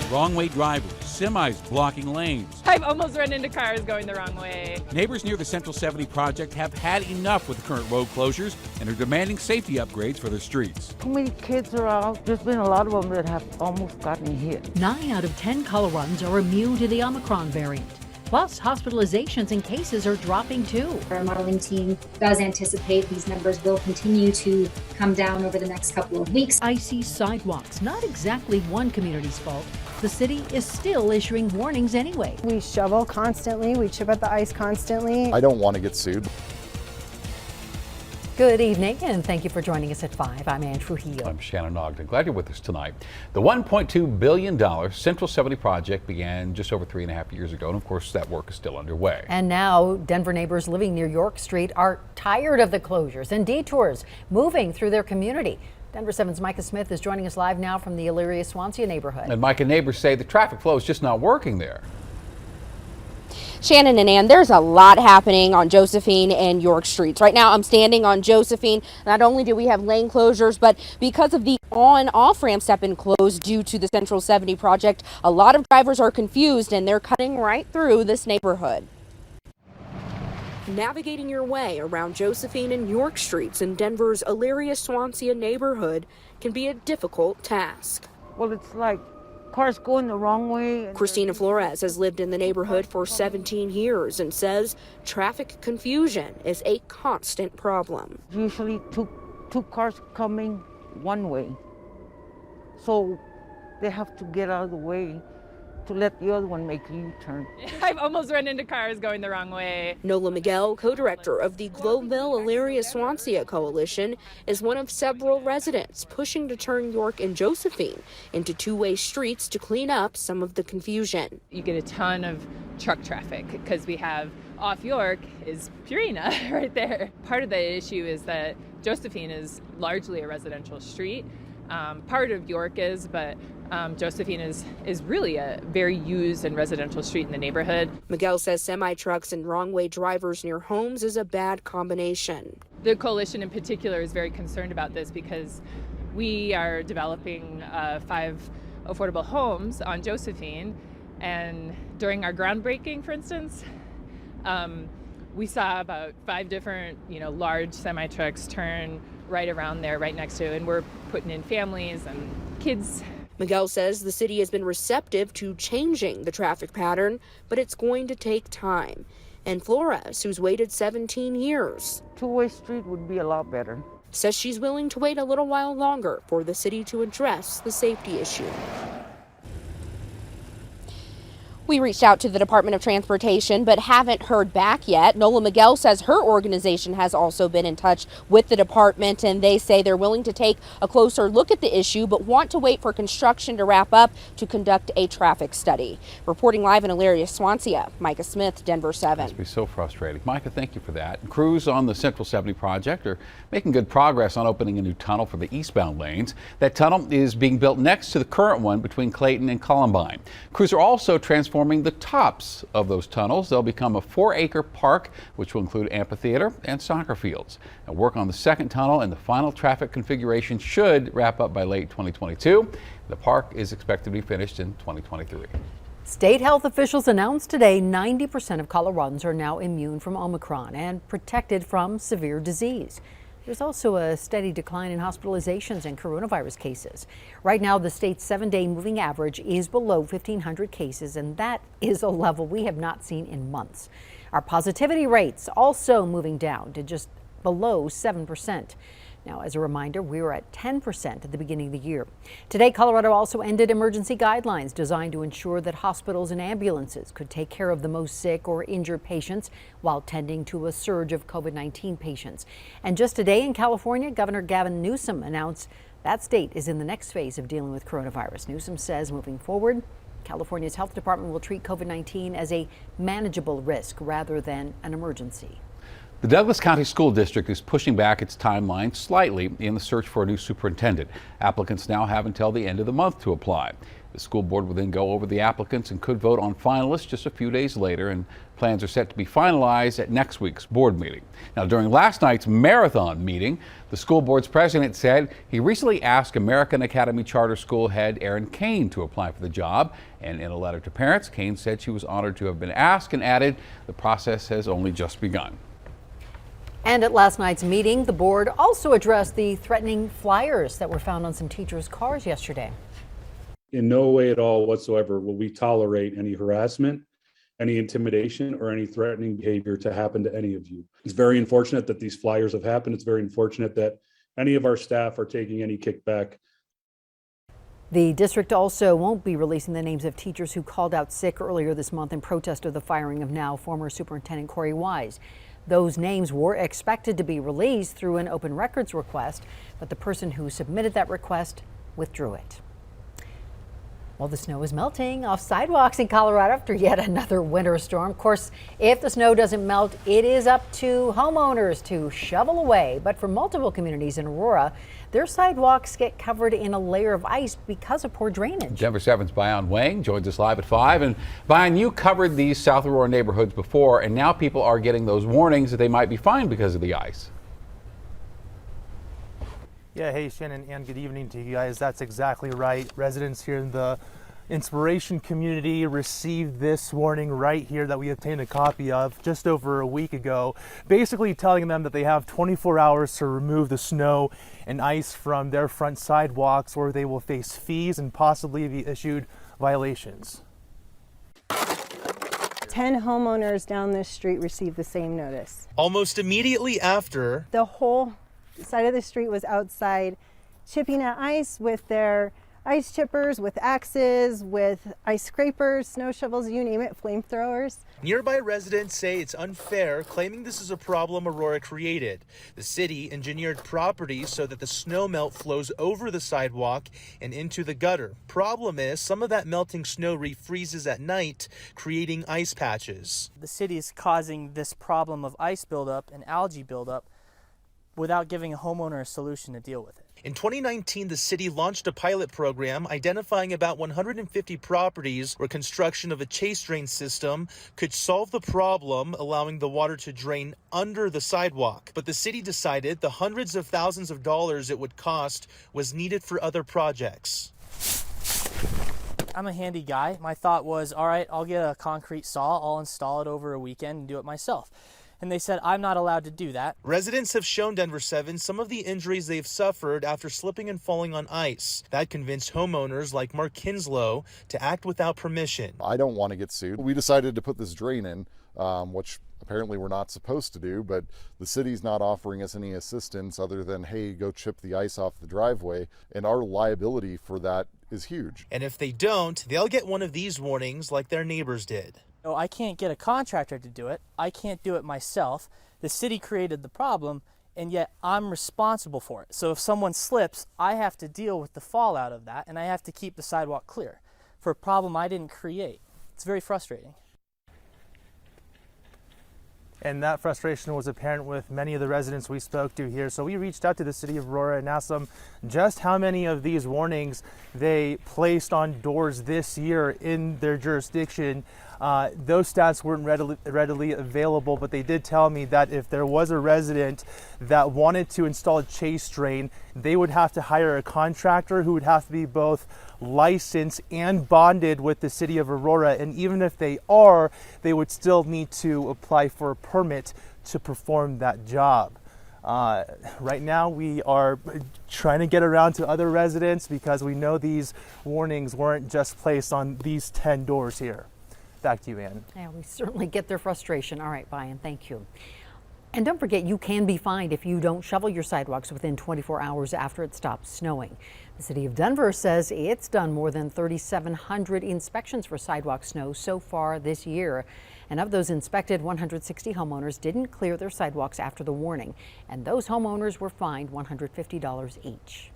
wrong way drivers, semis blocking lanes. I've almost run into cars going the wrong way. Neighbors near the Central 70 project have had enough with the current road closures and are demanding safety upgrades for their streets. Too many kids are out. There's been a lot of them that have almost gotten hit. 9 out of 10 Coloradans are immune to the Omicron variant. Plus, hospitalizations and cases are dropping too. Our modeling team does anticipate these numbers will continue to come down over the next couple of weeks. Icy sidewalks, not exactly one community's fault. The city is still issuing warnings anyway. We shovel constantly, we chip at the ice constantly. I don't want to get sued. Good evening, and thank you for joining us at 5. I'm Ann Trujillo. I'm Shannon Ogden. Glad you're with us tonight. The $1.2 billion Central 70 project began just over 3.5 years ago, and of course that work is still underway. And now Denver neighbors living near York Street are tired of the closures and detours moving through their community. Denver 7's Micah Smith is joining us live now from the Elyria-Swansea neighborhood. And Micah, neighbors say the traffic flow is just not working there. Shannon and Ann, there's a lot happening on Josephine and York Streets. Right now I'm standing on Josephine. Not only do we have lane closures, but because of the on-off ramps have been closed due to the Central 70 project, a lot of drivers are confused and they're cutting right through this neighborhood. Navigating your way around Josephine and York Streets in Denver's Elyria-Swansea neighborhood can be a difficult task. Well, it's like cars going the wrong way. Christina Flores has lived in the neighborhood for 17 years and says traffic confusion is a constant problem. Usually two cars coming one way. So they have to get out of the way to let the other one make a U-turn. I've almost run into cars going the wrong way. Nola Miguel, co-director of the Globeville Elyria-Swansea Coalition, is one of several residents pushing to turn York and Josephine into two-way streets to clean up some of the confusion. You get a ton of truck traffic because we have off York is Purina right there. Part of the issue is that Josephine is largely a residential street. Part of York is, but Josephine is really a very used and residential street in the neighborhood. Miguel says semi-trucks and wrong-way drivers near homes is a bad combination. The coalition in particular is very concerned about this because we are developing 5 affordable homes on Josephine, and during our groundbreaking, for instance, we saw about 5 different, large semi-trucks turn right around there, right next to it, and we're putting in families and kids. Miguel says the city has been receptive to changing the traffic pattern, but it's going to take time. And Flores, who's waited 17 years, Two-way street would be a lot better. says she's willing to wait a little while longer for the city to address the safety issue. We reached out to the Department of Transportation but haven't heard back yet. Nola Miguel says her organization has also been in touch with the department, and they say they're willing to take a closer look at the issue but want to wait for construction to wrap up to conduct a traffic study. Reporting live in Elyria-Swansea, Micah Smith, Denver 7. It must be so frustrating. Micah, thank you for that. Crews on the Central 70 project are making good progress on opening a new tunnel for the eastbound lanes. That tunnel is being built next to the current one between Clayton and Columbine. Crews are also transforming the tops of those tunnels. They'll become a 4-acre park, which will include amphitheater and soccer fields. Now, work on the second tunnel and the final traffic configuration should wrap up by late 2022. The park is expected to be finished in 2023. State health officials announced today 90% of Coloradans are now immune from Omicron and protected from severe disease. There's also a steady decline in hospitalizations and coronavirus cases. Right now, the state's 7-day moving average is below 1,500 cases, and that is a level we have not seen in months. Our positivity rates also moving down to just below 7%. Now, as a reminder, we were at 10% at the beginning of the year. Today, Colorado also ended emergency guidelines designed to ensure that hospitals and ambulances could take care of the most sick or injured patients while tending to a surge of COVID-19 patients. And just today in California, Governor Gavin Newsom announced that state is in the next phase of dealing with coronavirus. Newsom says moving forward, California's health department will treat COVID-19 as a manageable risk rather than an emergency. The Douglas County School District is pushing back its timeline slightly in the search for a new superintendent. Applicants now have until the end of the month to apply. The school board will then go over the applicants and could vote on finalists just a few days later, and plans are set to be finalized at next week's board meeting. Now, during last night's marathon meeting, the school board's president said he recently asked American Academy Charter School head Erin Kane to apply for the job, and in a letter to parents, Kane said she was honored to have been asked and added the process has only just begun. And at last night's meeting, the board also addressed the threatening flyers that were found on some teachers' cars yesterday. In no way at all whatsoever will we tolerate any harassment, any intimidation, or any threatening behavior to happen to any of you. It's very unfortunate that these flyers have happened. It's very unfortunate that any of our staff are taking any kickback. The district also won't be releasing the names of teachers who called out sick earlier this month in protest of the firing of now former Superintendent Corey Wise. Those names were expected to be released through an open records request, but the person who submitted that request withdrew it. Well, the snow is melting off sidewalks in Colorado after yet another winter storm. Of course, if the snow doesn't melt, it is up to homeowners to shovel away. But for multiple communities in Aurora, their sidewalks get covered in a layer of ice because of poor drainage. Denver 7's Bayan Wang joins us live at 5. And Bayan, you covered these South Aurora neighborhoods before, and now people are getting those warnings that they might be fined because of the ice. Yeah, hey Shannon, and good evening to you guys. That's exactly right. Residents here in the Inspiration community received this warning right here that we obtained a copy of just over a week ago, basically telling them that they have 24 hours to remove the snow and ice from their front sidewalks, or they will face fees and possibly be issued violations. 10 homeowners down this street received the same notice. Almost immediately after, The whole side of the street was outside chipping at ice with their ice chippers, with axes, with ice scrapers, snow shovels, you name it, flamethrowers. nearby residents say it's unfair, claiming this is a problem Aurora created. The city engineered properties so that the snow melt flows over the sidewalk and into the gutter. Problem is, some of that melting snow refreezes at night, creating ice patches. The city is causing this problem of ice buildup and algae buildup without giving a homeowner a solution to deal with it. In 2019, the city launched a pilot program identifying about 150 properties where construction of a chase drain system could solve the problem, allowing the water to drain under the sidewalk. But the city decided the hundreds of thousands of dollars it would cost was needed for other projects. I'm a handy guy. My thought was, all right, I'll get a concrete saw, I'll install it over a weekend and do it myself. And they said, I'm not allowed to do that. Residents have shown Denver 7 some of the injuries they've suffered after slipping and falling on ice. That convinced homeowners like Mark Kinslow to act without permission. I don't want to get sued. We decided to put this drain in, which apparently we're not supposed to do, but the city's not offering us any assistance other than, hey, go chip the ice off the driveway, and our liability for that is huge. And if they don't, they'll get one of these warnings like their neighbors did. So I can't get a contractor to do it. I can't do it myself. The city created the problem, and yet I'm responsible for it. So if someone slips, I have to deal with the fallout of that, and I have to keep the sidewalk clear for a problem I didn't create. It's very frustrating. And that frustration was apparent with many of the residents we spoke to here. So we reached out to the city of Aurora and asked them just how many of these warnings they placed on doors this year in their jurisdiction. Those stats weren't readily available, but they did tell me that if there was a resident that wanted to install a chase drain, they would have to hire a contractor who would have to be both licensed and bonded with the city of Aurora. And even if they are, they would still need to apply for a permit to perform that job. Right now we are trying to get around to other residents because we know these warnings weren't just placed on these 10 doors here. Back to you, Ann. Yeah, we certainly get their frustration. All right, Brian, thank you. And don't forget, you can be fined if you don't shovel your sidewalks within 24 hours after it stops snowing. The city of Denver says it's done more than 3,700 inspections for sidewalk snow so far this year. And of those inspected, 160 homeowners didn't clear their sidewalks after the warning. And those homeowners were fined $150 each.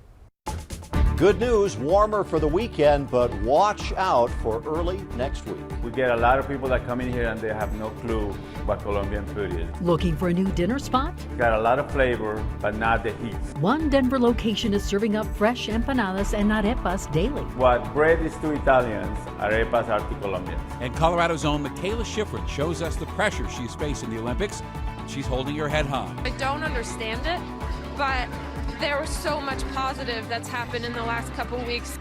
good news, warmer for the weekend, but watch out for early next week. We get a lot of people that come in here and they have no clue what Colombian food is. Looking for a new dinner spot? Got a lot of flavor, but not the heat. One Denver location is serving up fresh empanadas and arepas daily. What bread is to Italians, arepas are to Colombians. And Colorado's own Michaela Schifrin shows us the pressure she's faced in the Olympics. She's holding her head high. I don't understand it, but there was so much positive that's happened in the last couple weeks.